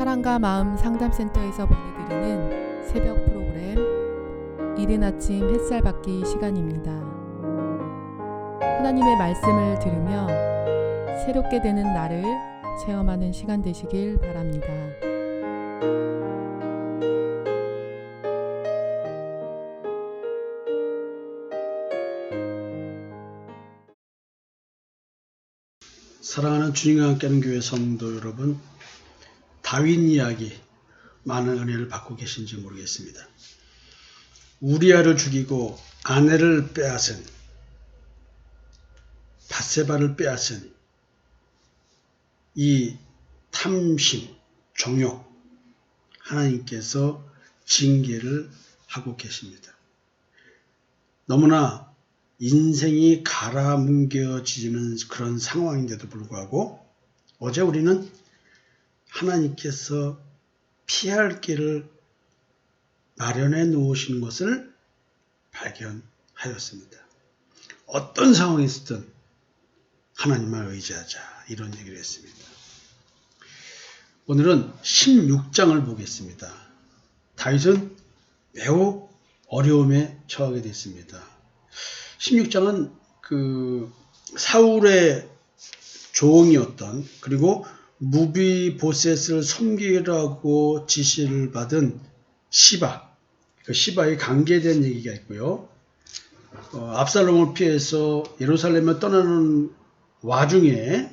사랑과 마음 상담센터에서 보내드리는 새벽 프로그램 이른 아침 햇살 받기 시간입니다. 하나님의 말씀을 들으며 새롭게 되는 나를 체험하는 시간 되시길 바랍니다. 사랑하는 주님과 함께하는 교회 성도 여러분, 다윗 이야기 많은 은혜를 받고 계신지 모르겠습니다. 우리아를 죽이고 아내를 빼앗은, 밧세바를 빼앗은 이 탐심, 정욕, 하나님께서 징계를 하고 계십니다. 너무나 인생이 갈아뭉개지는 그런 상황인데도 불구하고 어제 우리는 하나님께서 피할 길을 마련해 놓으신 것을 발견하였습니다. 어떤 상황이 있었든 하나님을 의지하자, 이런 얘기를 했습니다. 오늘은 16장을 보겠습니다. 다윗은 매우 어려움에 처하게 됐습니다. 16장은 사울의 조언이었던, 그리고 무비보셋을 섬기라고 지시를 받은 시바, 그 시바의 관계된 얘기가 있고요. 압살롬을 피해서 예루살렘을 떠나는 와중에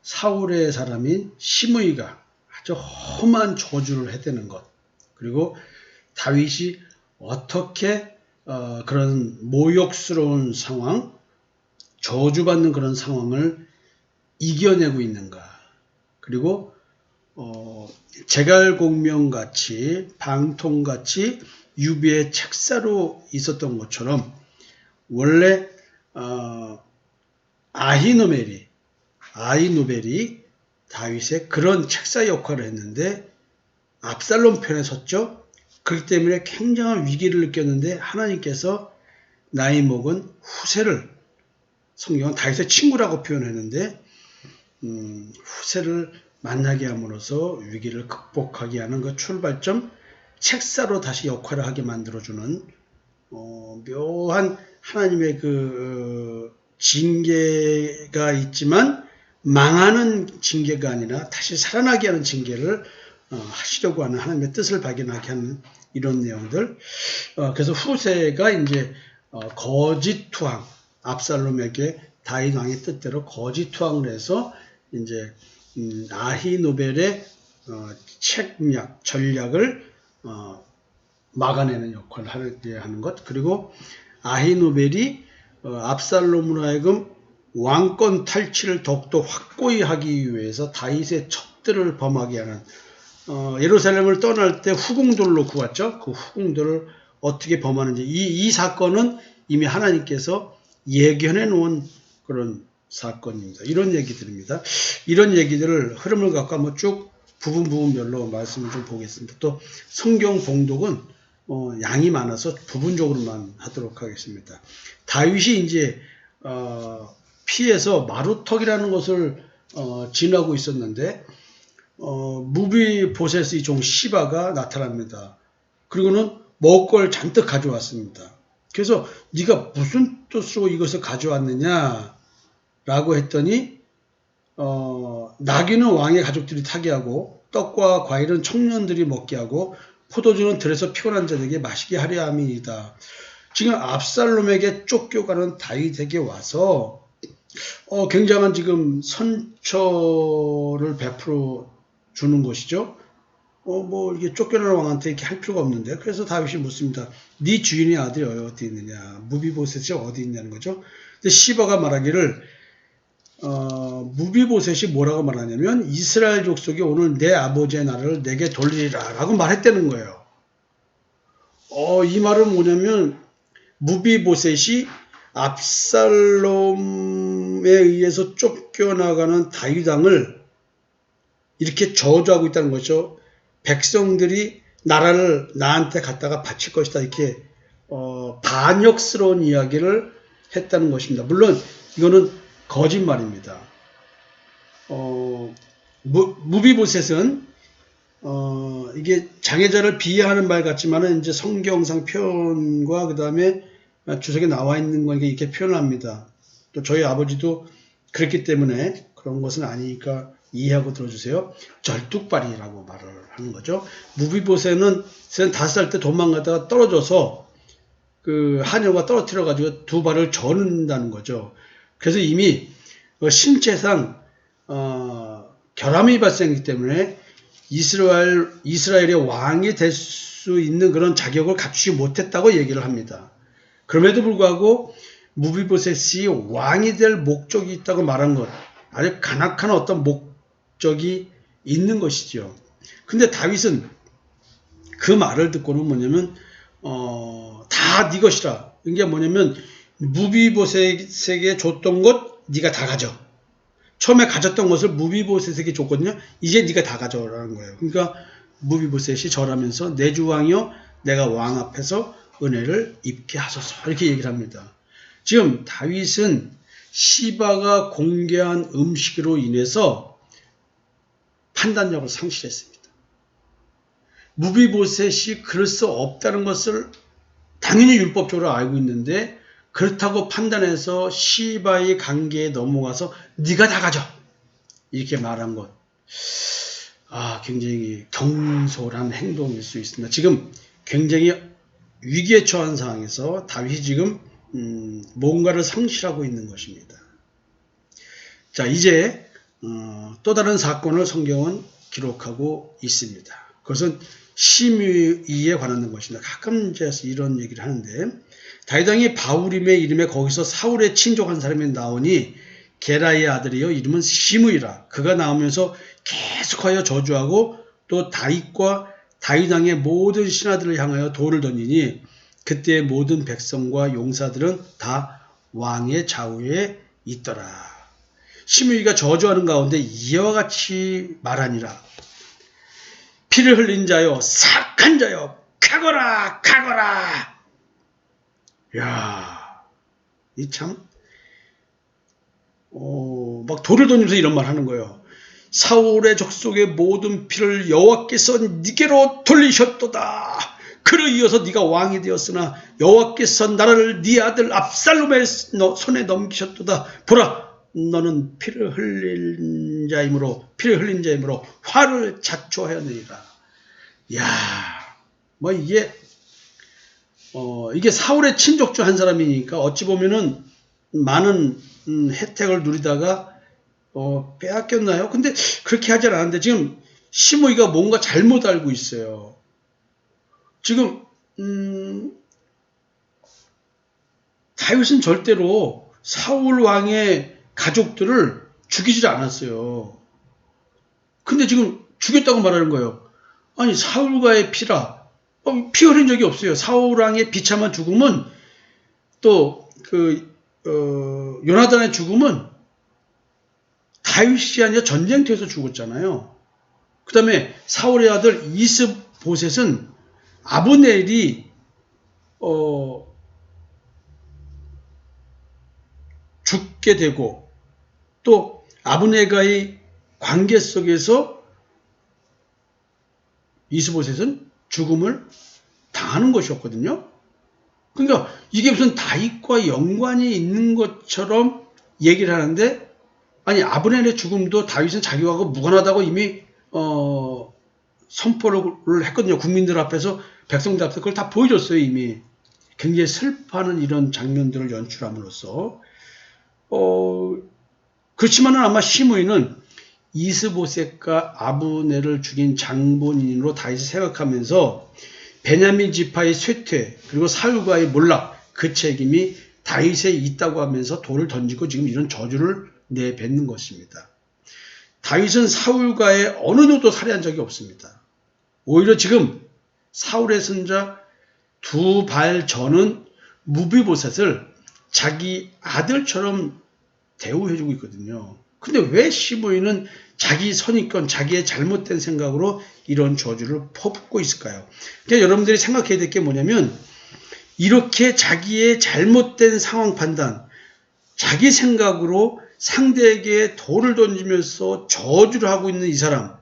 사울의 사람인 시므이가 아주 험한 저주를 해대는 것, 그리고 다윗이 어떻게 그런 모욕스러운 상황, 저주받는 그런 상황을 이겨내고 있는가, 그리고 제갈공명같이 방통같이 유비의 책사로 있었던 것처럼 원래 아히노벨이 다윗의 그런 책사 역할을 했는데 압살롬 편에 섰죠. 그렇기 때문에 굉장한 위기를 느꼈는데 하나님께서 나이 먹은 후세를, 성경은 다윗의 친구라고 표현했는데 후세를 만나게 함으로써 위기를 극복하게 하는 그 출발점, 책사로 다시 역할을 하게 만들어주는 묘한 하나님의 그 징계가 있지만 망하는 징계가 아니라 다시 살아나게 하는 징계를 하시려고 하는 하나님의 뜻을 발견하게 하는 이런 내용들. 그래서 후세가 이제 거짓 투항, 압살롬에게 다윗 왕의 뜻대로 거짓 투항을 해서 이제 아히노벨의 책략, 전략을 막아내는 역할을 하게 하는 것, 그리고 아히노벨이 압살롬으로 하여금 왕권 탈취를 더욱더 확고히 하기 위해서 다윗의 첩들을 범하게 하는, 예루살렘을 떠날 때 후궁들로 구웠죠. 그 후궁들을 어떻게 범하는지, 이 사건은 이미 하나님께서 예견해 놓은 그런 사건입니다. 이런 얘기들입니다. 이런 얘기들을 흐름을 갖고 한번 쭉 부분별로 말씀을 좀 보겠습니다. 또 성경 봉독은 양이 많아서 부분적으로만 하도록 하겠습니다. 다윗이 이제 피해서 마루턱이라는 곳을 지나고 있었는데 무비보셋의 종 시바가 나타납니다. 그리고는 먹을 걸 잔뜩 가져왔습니다. 그래서 네가 무슨 뜻으로 이것을 가져왔느냐 라고 했더니 나귀는 왕의 가족들이 타게 하고 떡과 과일은 청년들이 먹게 하고 포도주는 들에서 피곤한 자들에게 마시게 하려 함이니이다. 지금 압살롬에게 쫓겨가는 다윗에게 와서 굉장한 지금 선처를 베풀어 주는 것이죠. 이게 쫓겨나는 왕한테 이렇게 할 필요가 없는데, 그래서 다윗이 묻습니다. 네 주인의 아들이 어디 있느냐, 무비보셋이 어디 있냐는 거죠. 근데 시바가 말하기를 무비보셋이 뭐라고 말하냐면 이스라엘 족속이 오늘 내 아버지의 나라를 내게 돌리리라 라고 말했다는 거예요. 이 말은 뭐냐면 무비보셋이 압살롬에 의해서 쫓겨나가는 다윗 왕을 이렇게 저주하고 있다는 거죠. 백성들이 나라를 나한테 갖다가 바칠 것이다, 이렇게 반역스러운 이야기를 했다는 것입니다. 물론 이거는 거짓말입니다. 무비보셋은 이게 장애자를 비하하는 말 같지만은 이제 성경상 표현과 그 다음에 주석에 나와 있는 거니까 이렇게 표현합니다. 또 저희 아버지도 그랬기 때문에 그런 것은 아니니까 이해하고 들어주세요. 절뚝발이라고 말을 하는 거죠. 무비보셋은 5살 때 도망가다가 떨어져서 그 하녀가 떨어뜨려 가지고 두 발을 저는다는 거죠. 그래서 이미 신체상 결함이 발생했기 때문에 이스라엘의 왕이 될 수 있는 그런 자격을 갖추지 못했다고 얘기를 합니다. 그럼에도 불구하고 무비보셋이 왕이 될 목적이 있다고 말한 것, 아주 간악한 어떤 목적이 있는 것이죠. 근데 다윗은 그 말을 듣고는 뭐냐면 다 네 것이라. 이게 뭐냐면 무비보셋에게 줬던 것 네가 다 가져. 처음에 가졌던 것을 무비보셋에게 줬거든요. 이제 네가 다 가져라는 거예요. 그러니까 무비보셋이 절하면서 내 주 왕이여 내가 왕 앞에서 은혜를 입게 하소서 이렇게 얘기를 합니다. 지금 다윗은 시바가 공개한 음식으로 인해서 판단력을 상실했습니다. 무비보셋이 그럴 수 없다는 것을 당연히 율법적으로 알고 있는데 그렇다고 판단해서 시바의 관계에 넘어가서 네가 다 가져 이렇게 말한 것, 굉장히 경솔한 행동일 수 있습니다. 지금 굉장히 위기에 처한 상황에서 다윗이 지금 뭔가를 상실하고 있는 것입니다. 자, 이제 또 다른 사건을 성경은 기록하고 있습니다. 그것은 시므이에 관한 것입니다. 가끔 이제 이런 얘기를 하는데 다윗 왕이 바후림의 이름에 거기서 사울의 친족한 사람이 나오니 게라의 아들이요 이름은 시므이라. 그가 나오면서 계속하여 저주하고 또 다윗과 다윗 왕의 모든 신하들을 향하여 돌을 던지니 그때 모든 백성과 용사들은 다 왕의 좌우에 있더라. 시므이가 저주하는 가운데 이와 같이 말하니라. 피를 흘린 자여 사악한 자여 가거라 가거라. 야, 이 참 막 돌을 던지면서 이런 말 하는 거예요. 사울의 족속의 모든 피를 여호와께서 네게로 돌리셨도다. 그를 이어서 네가 왕이 되었으나 여호와께서 나라를 네 아들 압살롬의 손에 넘기셨도다. 보라, 너는 피를 흘린 자이므로 화를 자초하였느니라. 야, 뭐 이게 사울의 친족주 한 사람이니까 어찌 보면은 많은 혜택을 누리다가 빼앗겼나요? 근데 그렇게 하지 않았는데 지금 시므이가 뭔가 잘못 알고 있어요. 지금 다윗은 절대로 사울 왕의 가족들을 죽이지 않았어요. 근데 지금 죽였다고 말하는 거예요. 아니 사울과의 피라. 피 흘린 적이 없어요. 사울 왕의 비참한 죽음은 또 요나단의 죽음은 다윗이 아니라 전쟁터에서 죽었잖아요. 그 다음에 사울의 아들 이스보셋은 아브넬이 죽게 되고 또 아브넬과의 관계 속에서 이스보셋은 죽음을 당하는 것이었거든요. 그러니까 이게 무슨 다윗과 연관이 있는 것처럼 얘기를 하는데 아니 아브넬의 죽음도 다윗은 자기하고 무관하다고 이미 선포를 했거든요. 국민들 앞에서 백성들 앞에서 그걸 다 보여줬어요. 이미 굉장히 슬퍼하는 이런 장면들을 연출함으로써 그렇지만은 아마 시므이는 이스보셋과 아브넬을 죽인 장본인으로 다윗을 생각하면서 베냐민 지파의 쇠퇴 그리고 사울과의 몰락 그 책임이 다윗에 있다고 하면서 돌을 던지고 지금 이런 저주를 내뱉는 것입니다. 다윗은 사울과의 어느 누구도 살해한 적이 없습니다. 오히려 지금 사울의 손자 두 발 저는 무비보셋을 자기 아들처럼 대우해주고 있거든요. 근데 왜 시므이는 자기 선입견, 자기의 잘못된 생각으로 이런 저주를 퍼붓고 있을까요? 그러니까 여러분들이 생각해야 될 게 뭐냐면 이렇게 자기의 잘못된 상황 판단, 자기 생각으로 상대에게 돌을 던지면서 저주를 하고 있는 이 사람,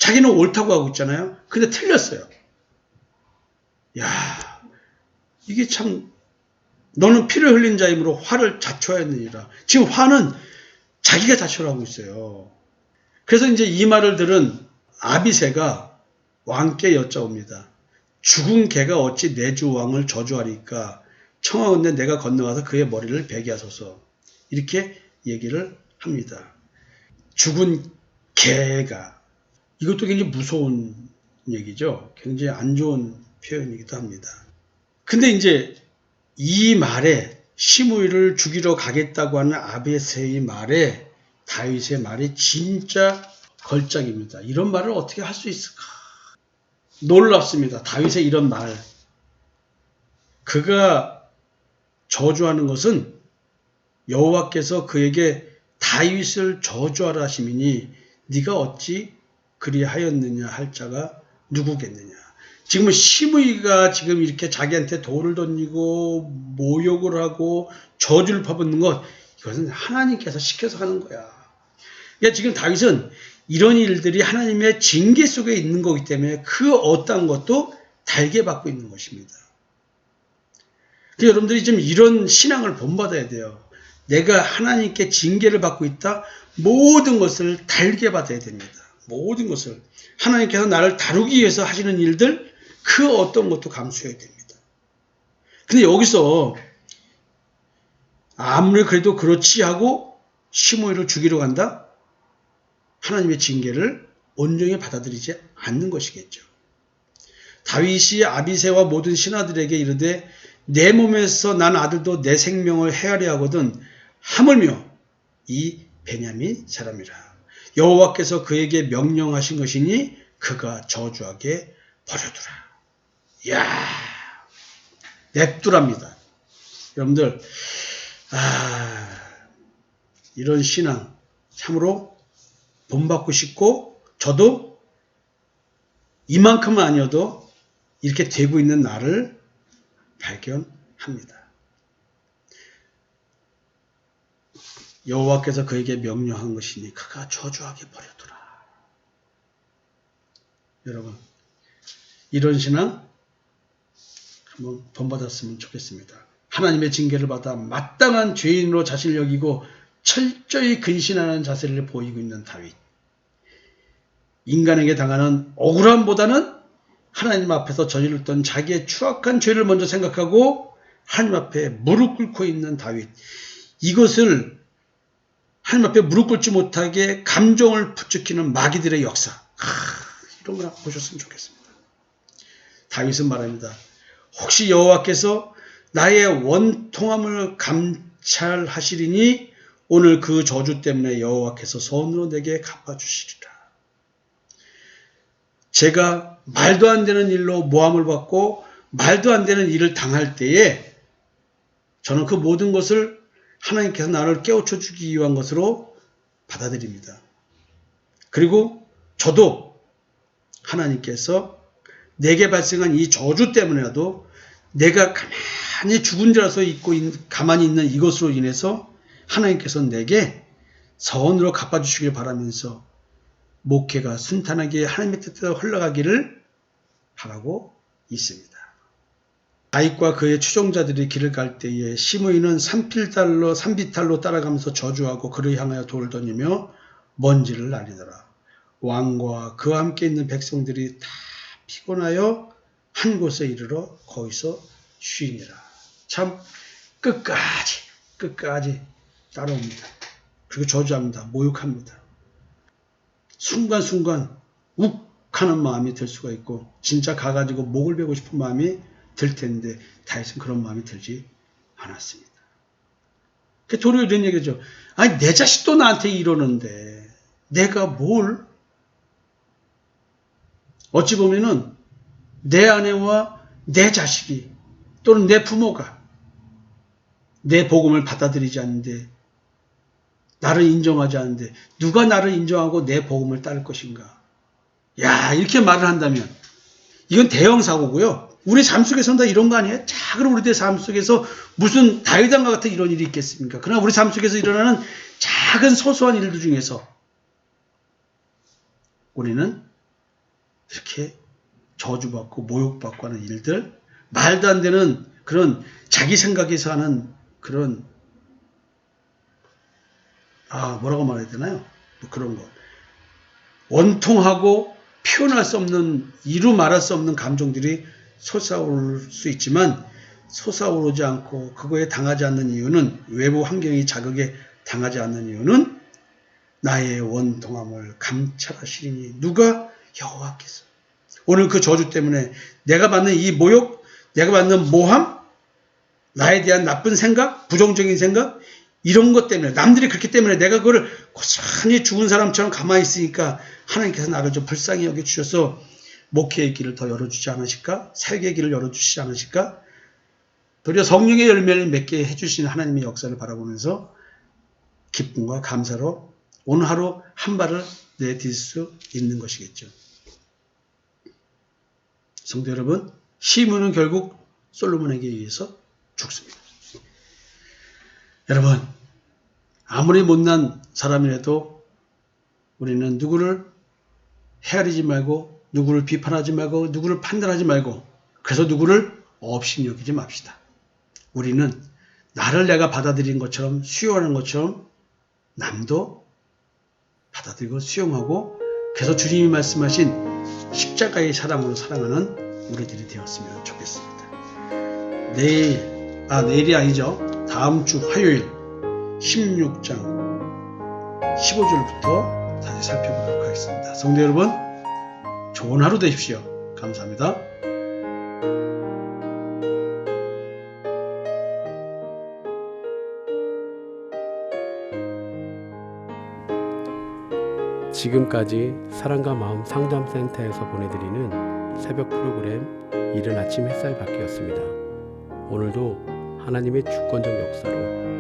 자기는 옳다고 하고 있잖아요. 근데 틀렸어요. 야, 이게 참, 너는 피를 흘린 자이므로 화를 자초하였느니라. 지금 화는 자기가 자초를 하고 있어요. 그래서 이제 이 말을 들은 아비새가 왕께 여짜옵니다. 죽은 개가 어찌 내 주 왕을 저주하리까? 청하건대 내가 건너가서 그의 머리를 베게 하소서. 이렇게 얘기를 합니다. 죽은 개가, 이것도 굉장히 무서운 얘기죠. 굉장히 안 좋은 표현이기도 합니다. 근데 이제 이 말에, 시므이를 죽이러 가겠다고 하는 아비새의 말에 다윗의 말이 진짜 걸작입니다. 이런 말을 어떻게 할 수 있을까? 놀랍습니다. 다윗의 이런 말. 그가 저주하는 것은 여호와께서 그에게 다윗을 저주하라 하시미니 네가 어찌 그리하였느냐 할 자가 누구겠느냐. 지금 시므이가 지금 이렇게 자기한테 돌을 던지고 모욕을 하고 저주를 퍼붓는 것, 이것은 하나님께서 시켜서 하는 거야. 그러니까 지금 다윗은 이런 일들이 하나님의 징계 속에 있는 거기 때문에 그 어떤 것도 달게 받고 있는 것입니다. 그러니까 여러분들이 좀 이런 신앙을 본받아야 돼요. 내가 하나님께 징계를 받고 있다. 모든 것을 달게 받아야 됩니다. 모든 것을. 하나님께서 나를 다루기 위해서 하시는 일들, 그 어떤 것도 감수해야 됩니다. 근데 여기서 아무리 그래도 그렇지 하고 시므이를 죽이러 간다? 하나님의 징계를 온전히 받아들이지 않는 것이겠죠. 다윗이 아비새와 모든 신하들에게 이르되 내 몸에서 난 아들도 내 생명을 헤아려 하거든 하물며 이 베냐민 사람이라. 여호와께서 그에게 명령하신 것이니 그가 저주하게 버려두라. 이야, 냅두랍니다. 여러분들, 이런 신앙 참으로 본받고 싶고, 저도 이만큼은 아니어도 이렇게 되고 있는 나를 발견합니다. 여호와께서 그에게 명령한 것이니 그가 저주하게 버려두라. 여러분, 이런 신앙 한번 본받았으면 좋겠습니다. 하나님의 징계를 받아 마땅한 죄인으로 자신을 여기고 철저히 근신하는 자세를 보이고 있는 다윗. 인간에게 당하는 억울함보다는 하나님 앞에서 저질렀던 자기의 추악한 죄를 먼저 생각하고 하나님 앞에 무릎 꿇고 있는 다윗. 이것을 하나님 앞에 무릎 꿇지 못하게 감정을 부추기는 마귀들의 역사. 이런 걸 보셨으면 좋겠습니다. 다윗은 말합니다. 혹시 여호와께서 나의 원통함을 감찰하시리니 오늘 그 저주 때문에 여호와께서 선으로 내게 갚아주시리라. 제가 말도 안 되는 일로 모함을 받고 말도 안 되는 일을 당할 때에 저는 그 모든 것을 하나님께서 나를 깨우쳐 주기 위한 것으로 받아들입니다. 그리고 저도 하나님께서 내게 발생한 이 저주 때문에라도 내가 가만히 죽은 자라서 가만히 있는 이것으로 인해서 하나님께서 내게 선으로 갚아주시길 바라면서 목회가 순탄하게 하나님의 뜻대로 흘러가기를 바라고 있습니다. 다윗과 그의 추종자들이 길을 갈 때에 시므이는 산비탈로 따라가면서 저주하고 그를 향하여 돌을 던지며 먼지를 날리더라. 왕과 그와 함께 있는 백성들이 다 피곤하여 한 곳에 이르러 거기서 쉬니라. 참 끝까지 따라옵니다. 그리고 저주합니다. 모욕합니다. 순간순간 욱하는 마음이 들 수가 있고 진짜 가가지고 목을 베고 싶은 마음이 들 텐데 다윗은 그런 마음이 들지 않았습니다. 도리어 이런 얘기죠. 아니 내 자식도 나한테 이러는데 내가 뭘, 어찌 보면은 내 아내와 내 자식이 또는 내 부모가 내 복음을 받아들이지 않는데, 나를 인정하지 않는데 누가 나를 인정하고 내 복음을 따를 것인가. 야, 이렇게 말을 한다면 이건 대형 사고고요. 우리 삶 속에서는 다 이런 거 아니에요? 자, 그럼 우리들 삶 속에서 무슨 다윗왕과 같은 이런 일이 있겠습니까? 그러나 우리 삶 속에서 일어나는 작은 소소한 일들 중에서 우리는 이렇게 저주받고 모욕받고 하는 일들, 말도 안 되는 그런 자기 생각에서 하는 그런 뭐라고 말해야 되나요? 뭐 그런 거. 원통하고 표현할 수 없는, 이루 말할 수 없는 감정들이 솟아오를 수 있지만 솟아오르지 않고 그거에 당하지 않는 이유는, 외부 환경이 자극에 당하지 않는 이유는 나의 원통함을 감찰하시리니 누가? 여호와께서. 오늘 그 저주 때문에 내가 받는 이 모욕, 내가 받는 모함, 나에 대한 나쁜 생각, 부정적인 생각, 이런 것 때문에, 남들이 그렇기 때문에 내가 그걸 고스란히 죽은 사람처럼 가만히 있으니까 하나님께서 나를 좀 불쌍히 여겨주셔서 목회의 길을 더 열어주지 않으실까? 사역의 길을 열어주시지 않으실까? 도리어 성령의 열매를 맺게 해주신 하나님의 역사를 바라보면서 기쁨과 감사로 오늘 하루 한 발을 내딛을 수 있는 것이겠죠. 성도 여러분, 시므는 결국 솔로몬에게 의해서 죽습니다. 여러분, 아무리 못난 사람이라도 우리는 누구를 헤아리지 말고, 누구를 비판하지 말고, 누구를 판단하지 말고, 그래서 누구를 업신여기지 맙시다. 우리는 나를 내가 받아들인 것처럼, 수용하는 것처럼 남도 받아들이고 수용하고, 그래서 주님이 말씀하신 십자가의 사랑으로 사랑하는 우리들이 되었으면 좋겠습니다. 내일이 아니죠. 다음 주 화요일 16장 15절부터 다시 살펴보도록 하겠습니다. 성도 여러분, 좋은 하루 되십시오. 감사합니다. 지금까지 사랑과 마음 상담센터에서 보내드리는 새벽 프로그램 이른 아침 햇살 받기였습니다. 오늘도 하나님의 주권적 역사로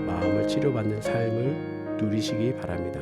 마음을 치료받는 삶을 누리시기 바랍니다.